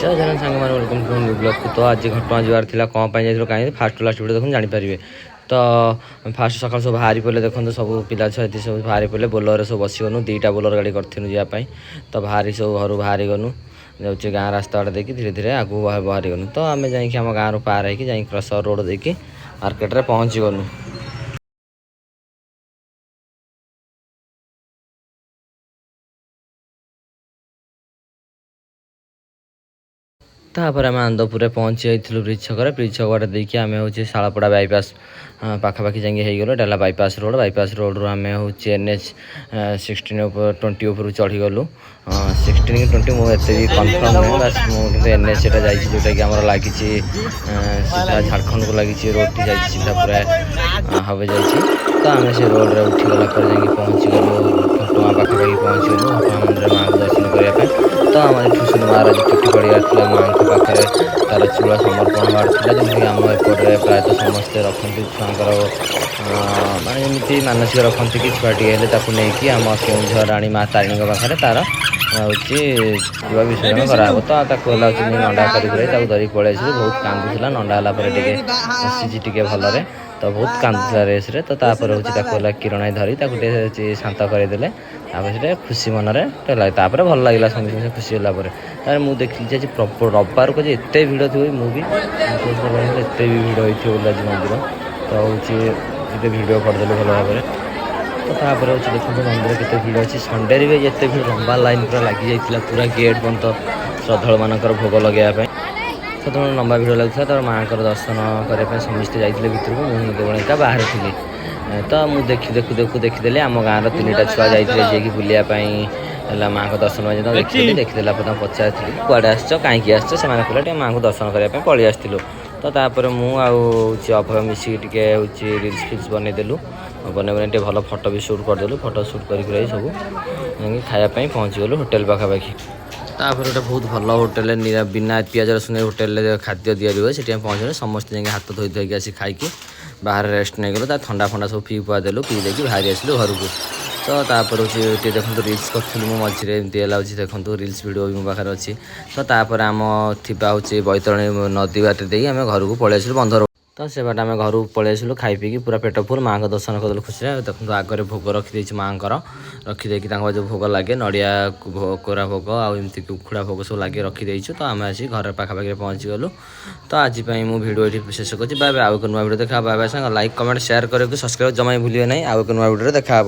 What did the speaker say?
जय जगन सांग मैंने वेलकम टू न्यू ब्लॉग को। तो आज घटना जबार था कौन जाइए कहीं फास्ट लास्ट वीडियो देखो जानीपारे। तो फास्ट सकाल सब बाहरी पड़े देखो सब पिला छुआ सब बाहरी पड़े बोलर सब बसीगनु 2टा बोलर गाड़ी करूँ जावाई। तो बाहरी सब घर बाहरी गनु जाऊँ गाँ रास्ता बाटे देखिए धीरे धीरे आगू बाहरी गनु। तो आम जाइए आम गाँव पार होगी जाइए क्रसर रोड देखिए मार्केट में पहुँची गनु। तापर आम आनंदपुर पहुँची जाइलु ब्रिज छक बाटे देखिए आम हूँ शालपड़ा बाईपास पाखापाखि जाइए डाला बाईपास रोड रु आम हूँ NH 16-20 उपर चढ़ीगलु 16 कि 20 मुझे भी कन्फर्म नुहे बास मुझे NH से जोटा कि आम लगी सीधा झारखंड को लगी रोड टी जाइए सीधा पूरा हवे जाइए। तो आम से रोड रे उठीगला पहुँची गलु घटगाँ पाखापाखि पहुँची गलु घटगाँ मंदिर माँ को दर्शन करने। तो आम ठुसुन महाराज चुट्टी पड़ार माँ पाखे तार चूड़ा समर्पण हमार जमीक आम एपटे प्रायतः समस्ते रखती छुआर माने जमी मानसिक रखती कि छुआटी नहीं आम केउझर राणी माँ तारिणी पाखे तार हूँ छुआ विसर्जन कराब। तो नंडा कर धरिक पलि बहुत कांदुला नंडा है बसीची टे भलरे तो बहुत कांदुला रेस रे। तो हूँ किरण धरी शांत करदे से खुशी मनरे लगे भल लगे समझ खुशी होगा। मुझे देखी रविवार को एत भिड़ थी मुझे एत भी भिड़ होती आज मंदिर। तो हूँ भिड करदेलु भल भाव। तो तापर हूँ देखो मंदिर केते भिड़ अच्छी संडे भी जिते भिड़ लंबा लाइन पूरा लगी जाइए पूरा गेट बंद श्रद्धा मानकर भोग लगे तो लंबा भिड़ लगता। तो माँ दर्शन करने समस्ते जाइए भितर को मुझे केवल एका बाहर थी। तो मुझे देखीदेली आम गाँव 3टा छुआ जाइए जी बुलायाई माँ को दर्शन देखीदेला पचार कड़े आस कहीं आस से माँ को दर्शन करने पलि आसलु। तो तापर मुझे अभय मिसिक रिल्स फिल्स बनईदेलु बनई भल फटो भी सुट करदेलु फटो सुट कर सब खायापी पहुँची गलु होटेल पाखापाखि। तापर गोटे बहुत भल होटेल बिना पियाज रसुन होटेल खाद्य या हुए से पहुँचे समस्ते जाए हाथ धोई धोई आसी खाई बाहर रेस्ट नहीं गलु ठंडा फंडा सब पी पुआ देलु पी देकी बाहरी आसलु घर को। तो तापर हूँ देखो रिल्स करूँ मो मझे एमती देखो रिल्स वीडियो भी मो पाखे अच्छी। तो तापर आम थिबा हूँ बैतरणी नदी बाटे दे आम घर को पलि आसलु बंधर। तो से बाटे आम घर को पलि आसलु खाई पीकी पूरा पेट फुल माँ को दर्शन करदेलु खुशी। देखो आगे भोग रखीदे माँ रखीदे जो भोग लगे नड़िया कोरा भोग आमती उखुड़ा भोग सब लगे रखीदेचु। तो आम आसी घर पाखापाखि पहुँची गलु। तो आज मु भिडियो ये शेष कर बाय बाय। आउ एक नुआ भिडियो देखा bye bye. Like comment share करके सब्सक्राइब जमा भूलिए ना। आउ एक नुआ भिडियो देखा।